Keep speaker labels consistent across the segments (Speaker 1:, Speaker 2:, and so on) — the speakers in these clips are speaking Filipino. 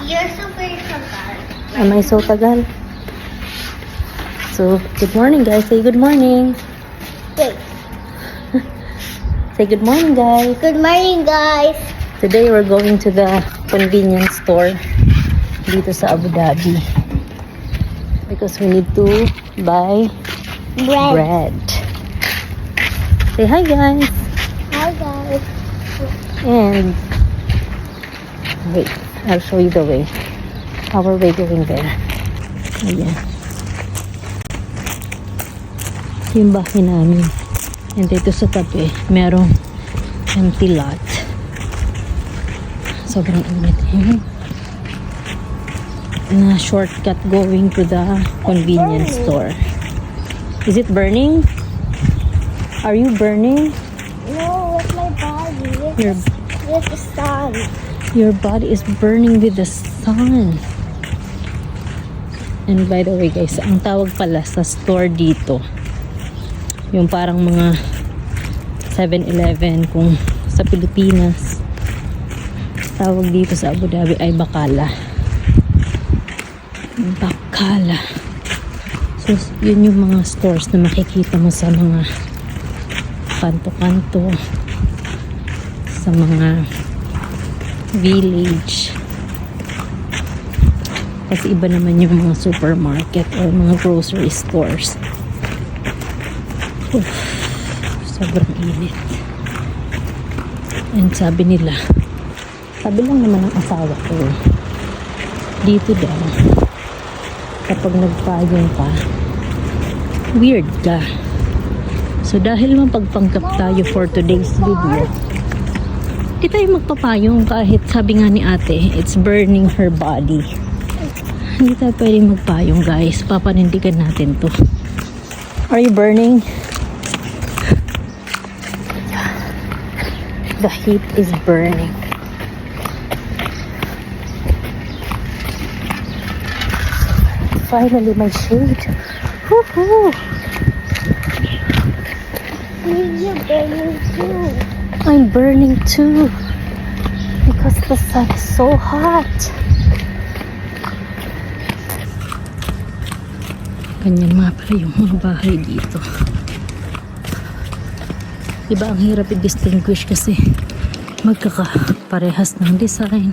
Speaker 1: You're super tagal.
Speaker 2: Am I so tagal? So, good morning guys. Say good morning.
Speaker 1: Okay.
Speaker 2: Say good morning guys.
Speaker 1: Good morning, guys.
Speaker 2: Today we're going to the convenience store dito sa Abu Dhabi because we need to buy bread. Say hi guys.
Speaker 1: Hi, guys.
Speaker 2: And wait, I'll show you the way. Our way going there. Ayan. Yung bahay namin. And dito sa tabi, merong empty lot. Sobrang init. Na shortcut going to the convenience store. Is it burning? Are you burning?
Speaker 1: No, with my body. With the sun.
Speaker 2: Your body is burning with the sun. And by the way guys, ang tawag pala sa store dito, yung parang mga 7-Eleven kung sa Pilipinas, tawag dito sa Abu Dhabi ay Bakala. Bakala. So, yun yung mga stores na makikita mo sa mga kanto-kanto, sa mga village. Kasi iba naman yung mga supermarket or mga grocery stores. Oof, sobrang init. And sabi nila, sabi lang naman ng asawa ko, dito daw, kapag nagpayong ka, weird ka. So dahil mapagpanggap tayo for today's video, di tayo magpapayong kahit sabi nga ni ate, it's burning her body. Hindi tayo pwedeng magpayong guys, papanindigan natin to. Are you burning? The heat is burning. Finally, my shade. Woohoo!
Speaker 1: You're burning too.
Speaker 2: I'm burning too. Because the sun is so hot. Ganyan mga pala yung mga bahay dito. Diba ang hirap i-distinguish kasi magkakaparehas ng design,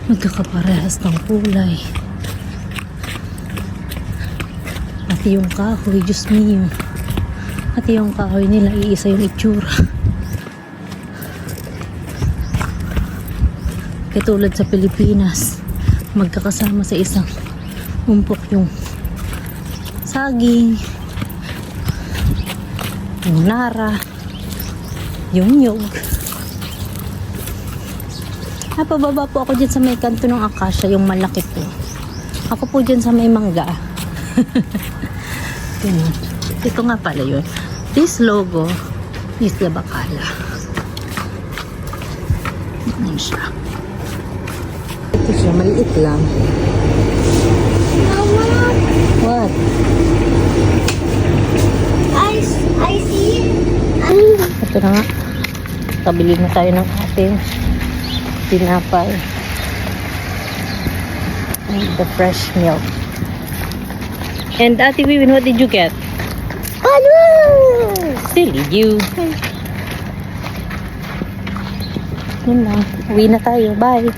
Speaker 2: magkakaparehas ng kulay. Pati yung kahoy, Diyos mio. Pati yung kahoy nila, iisa yung itsura. Katulad sa Pilipinas, magkakasama sa isang umpok yung saging, yung nara, yung nyug. Napababa po ako dyan sa may kanto ng akasya, yung malaki po. Ako po dyan sa may mangga. Ito nga pala yun. This logo is the Bakala. Yan siya. Ito siya, maliit lang.
Speaker 1: Mama,
Speaker 2: What?
Speaker 1: I see.
Speaker 2: Ito na nga. Kabili na tayo ng ating tinapay. And the fresh milk. And Ate Wiwin, what did you get?
Speaker 1: Hello.
Speaker 2: Silly you. Yun lang. Uwi na tayo. Bye.